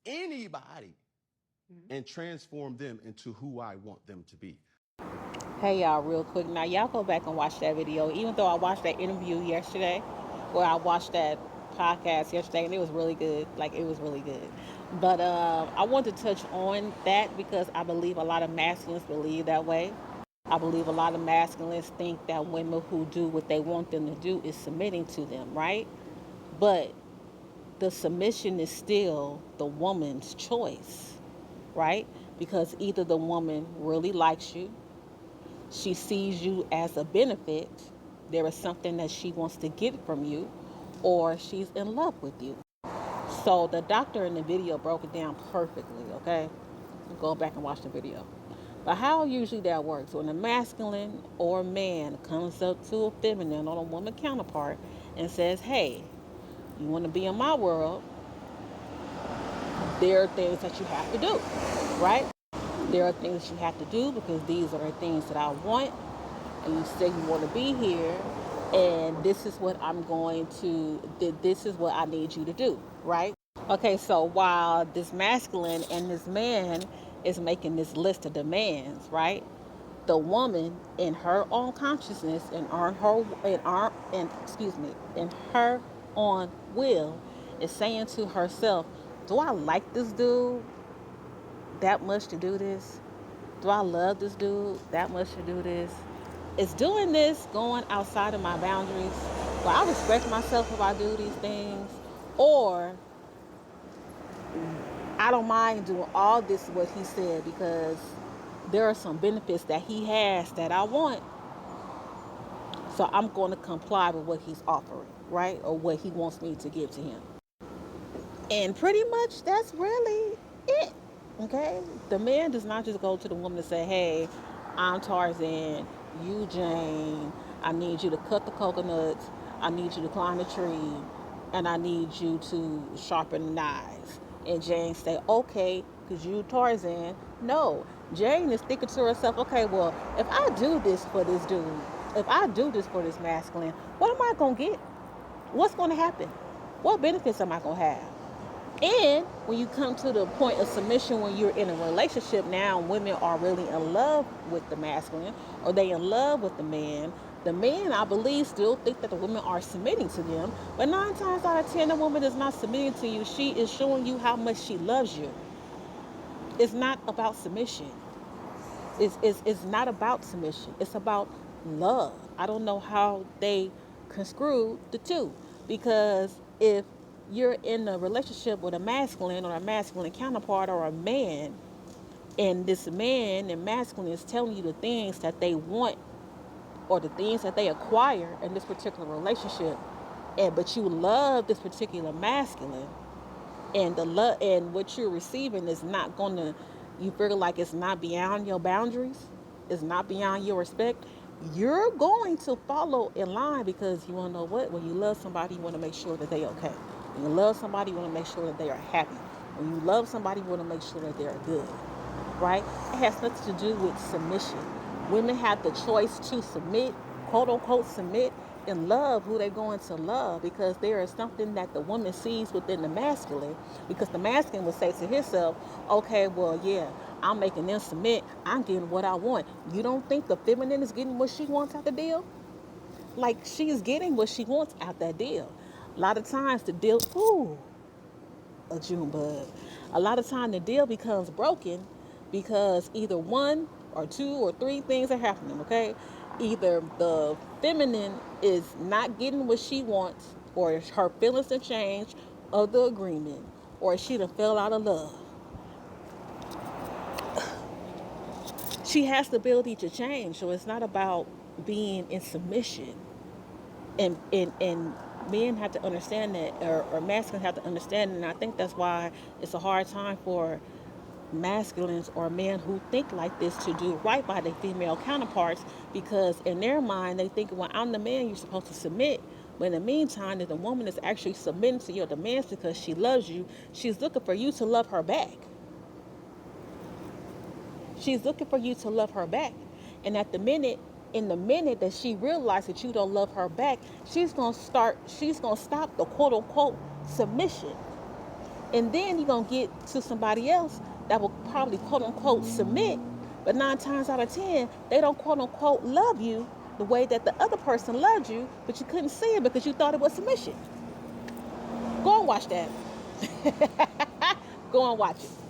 anybody and transform them into who I want them to be. Hey y'all, real quick. Now y'all go back and watch that video. Even though I watched that interview yesterday, or I watched that podcast yesterday, and it was really good. Like it was really good. But I want to touch on that because I believe a lot of masculines believe that way. I believe a lot of masculines think that women who do what they want them to do is submitting to them, right? But the submission is still the woman's choice, right? Because either the woman really likes you, she sees you as a benefit, there is something that she wants to get from you, or she's in love with you. So the doctor in the video broke it down perfectly, okay? Go back and watch the video. But how usually that works, when a masculine or a man comes up to a feminine or a woman counterpart and says, hey, you want to be in my world, there are things that you have to do, right? There are things that you have to do because these are the things that I want, and you say you want to be here, and this is what this is what I need you to do, right? Okay, so while this masculine and this man is making this list of demands, right? The woman in her own consciousness and in her own will is saying to herself, do I like this dude that much to do this? Do I love this dude that much to do this? Is doing this going outside of my boundaries? Well, I respect myself if I do these things, or I don't mind doing all this what he said because there are some benefits that he has that I want. So I'm going to comply with what he's offering, right? Or what he wants me to give to him. And pretty much that's really it. Okay? The man does not just go to the woman and say, hey, I'm Tarzan, you Jane, I need you to cut the coconuts, I need you to climb the tree, and I need you to sharpen the knives. And Jane say, okay, because you Tarzan. No, Jane is thinking to herself, okay, well, if I do this for this dude, if I do this for this masculine, what am I going to get? What's going to happen? What benefits am I going to have? And when you come to the point of submission, when you're in a relationship now, women are really in love with the masculine, or they in love with the man. The men, I believe, still think that the women are submitting to them. But 9 times out of 10, the woman is not submitting to you. She is showing you how much she loves you. It's not about submission. It's not about submission. It's about love. I don't know how they construe the two. Because if you're in a relationship with a masculine or a masculine counterpart or a man, and this man and masculine is telling you the things that they want or the things that they acquire in this particular relationship, and but you love this particular masculine, and the love and what you're receiving is not going to, you feel like it's not beyond your boundaries, it's not beyond your respect, you're going to follow in line because you want to know what, when you love somebody, you want to make sure that they okay. When you love somebody, you want to make sure that they are happy. When you love somebody, you want to make sure that they are good, right? It has nothing to do with submission. Women have the choice to submit, quote unquote submit, and love who they're going to love, because there is something that the woman sees within the masculine, because the masculine would say to himself, okay, well, yeah, I'm making them submit, I'm getting what I want. You don't think the feminine is getting what she wants out the deal? Like, she is getting what she wants out that deal. A lot of times the deal, ooh, a June bug. A lot of time the deal becomes broken because either one or two or three things are happening, okay? Either the feminine is not getting what she wants, or her feelings have changed of the agreement, or she done fell out of love. She has the ability to change, so it's not about being in submission. And men have to understand that, or masculines have to understand, and I think that's why it's a hard time for masculines or men who think like this to do right by their female counterparts, because in their mind they think, well, I'm the man, you're supposed to submit. But in the meantime, if the woman is actually submitting to your demands because she loves you, she's looking for you to love her back. She's looking for you to love her back. And in the minute that she realizes that you don't love her back, she's gonna stop the quote unquote submission. And then you're going to get to somebody else that will probably quote unquote submit, but 9 times out of 10, they don't quote unquote love you the way that the other person loved you, but you couldn't see it because you thought it was submission. Go and watch that. Go and watch it.